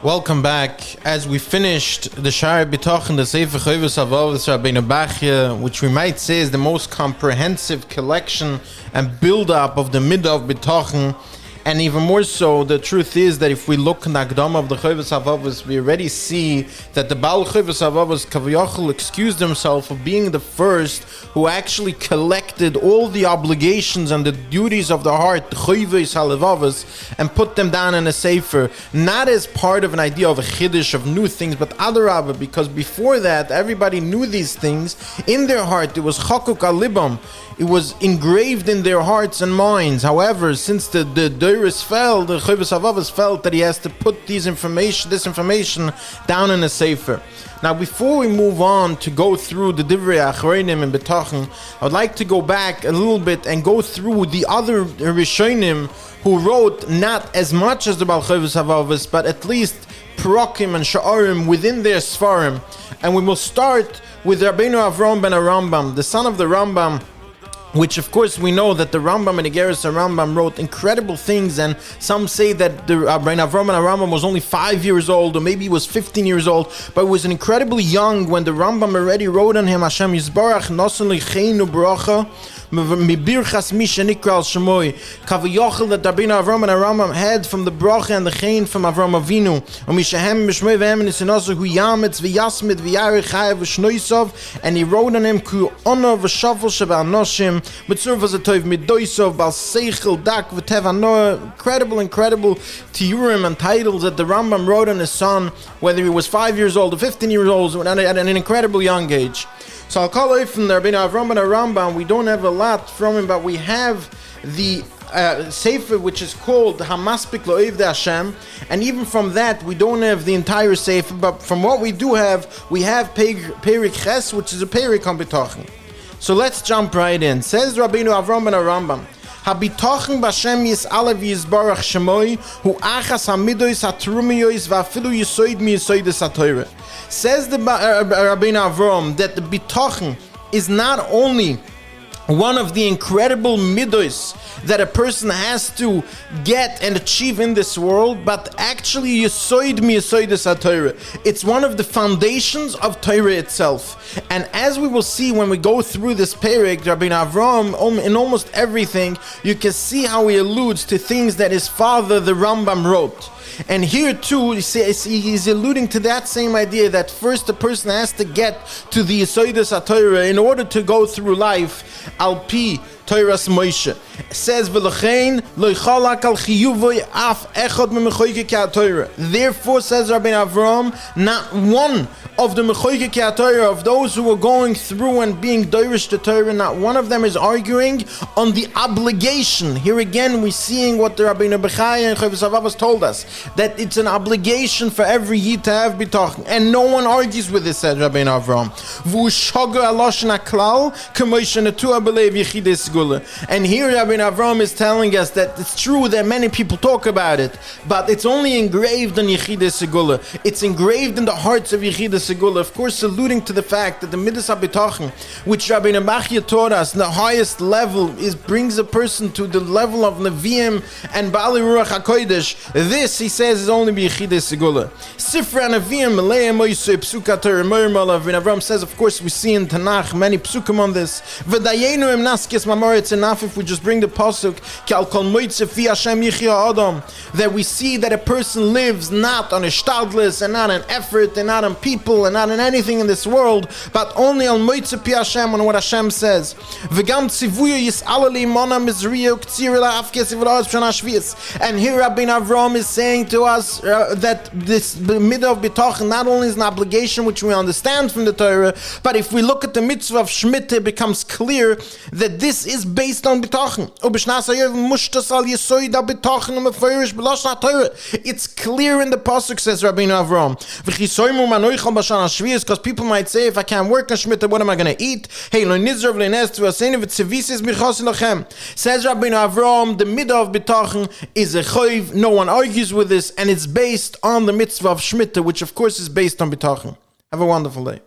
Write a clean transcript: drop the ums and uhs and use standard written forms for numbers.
Welcome back. As we finished the Shaar Habitachon, the Sefer Chovas Rabeinu Bachye, which we might say is the most comprehensive collection and build-up of the middle of Bitachon, and even more so, the truth is that if we look in the Akdama of the Chovas Halevovas, we already see that the Baal Chovas Halevovas Kaviyachol excused himself of being the first who actually collected all the obligations and the duties of the heart, the Chovas Halevovas, and put them down in a sefer, not as part of an idea of a chiddush of new things, but adarabah, because before that, everybody knew these things in their heart. It was chakuk al libam. It was engraved in their hearts and minds. However, since the Deiris fell, the Chovas Halevovas felt that he has to put this information down in a sefer. Now, before we move on to go through the Divrei Achronim and Bitachon, I would like to go back a little bit and go through the other Rishonim who wrote not as much as the Baal Chovas Halevovas, but at least Parokim and Sha'arim within their Sfarim. And we will start with Rabeinu Avram ben Arambam, the son of the Rambam, which of course we know that the Rambam and the Igeres Rambam wrote incredible things, and some say that the Rabeinu Avram and Rambam was only 5 years old, or maybe he was 15 years old, but he was incredibly young when the Rambam already wrote on him, Hashem Yisbarach Noson Licheinu Bracha Mibirchas Mishanikra al Shemoy, Kaviyachol that Rabeinu Avram and Rambam had from the bracha and the chein from Avram Avinu, Mishahem Mishmoy Vehem Nisinosu Hu Yametz V'Yasmit V'Yarech Chayev V'Shnoisov, and he wrote on him Ku Ono V'Shavol Sheba Anoshim Mitzur V'Zatov Midoisov Bal Seichel Dak V'Teva. Incredible tiurim and titles that the Rambam wrote on his son, whether he was 5 years old or 15 years old, at an incredible young age. So I'll call it from the Rabeinu Avram and Rambam. We don't have a lot from him, but we have the Sefer, which is called Hamaspik Lo'ev de Hashem, and even from that we don't have the entire Sefer, but from what we do have, we have Perik Ches, which is a Perik on Bitachon. So let's jump right in. Says Rabeinu Avram and Rambam, Habitachon b'Hashem yis'alev yisbarach shemoi hu achas hamidois hatrumiyois va'afilu yisoid miyisoides haTorah. Says the Rabeinu Avram that the Bitachon is not only one of the incredible midos that a person has to get and achieve in this world, but actually Yisoid miyisoides haTorah. It's one of the foundations of Torah itself. And as we will see when we go through this Perek, Rabeinu Avram, in almost everything, you can see how he alludes to things that his father, the Rambam, wrote. And here too, he's alluding to that same idea that first the person has to get to the Yisoides haTorah in order to go through life, al pi Torah's Moshe. Says v'lechein lo yichalak al chiyuvoi af echad memechoyke haTorah. Therefore, says Rabeinu Avram, not one of the mechoyke haTorah, of those who are going through and being doirish to Torah, not one of them is arguing on the obligation. Here again, we're seeing what the Rabeinu Bachye and Chovas Halevovas told us, that it's an obligation for every Yid to have Bitachon, and no one argues with this, said Rabeinu Avram. V'ushaga aloshna klal k'moishe netua belev yichides gula. And here Rabeinu Avram is telling us that it's true that many people talk about it, but it's only engraved on Yichides Segula. It's engraved in the hearts of Yichides Segula, of course alluding to the fact that the Midas Habitachon, which Rabeinu Bachye taught us, the highest level brings a person to the level of Nevi'im and Bali Ruach HaKodesh. This, he says, is only Yichides Segula. Sifra Nevi'im Melei Moisei Psuka Torah Moir Malav. Rabeinu Avram says, of course, we see in Tanakh many psukim on this. V'dayenu em naskes mamor. It's enough if we just bring the pasuk that we see that a person lives not on a shtadlis and not on effort and not on people and not on anything in this world, but only on moitze pi Hashem, on what Hashem says. And here Rabeinu Avram is saying to us that this midah of Bitachon not only is an obligation which we understand from the Torah, but if we look at the mitzvah of Shemitah, it becomes clear that this is based on Bitachon. It's clear in the pasuk, says Rabeinu Avram. Because people might say, if I can't work on Shemitah, what am I going to eat? Says Rabeinu Avram, the midah of Bitachon is a choiv. No one argues with this, and it's based on the mitzvah of Shemitah, which of course is based on Bitachon. Have a wonderful day.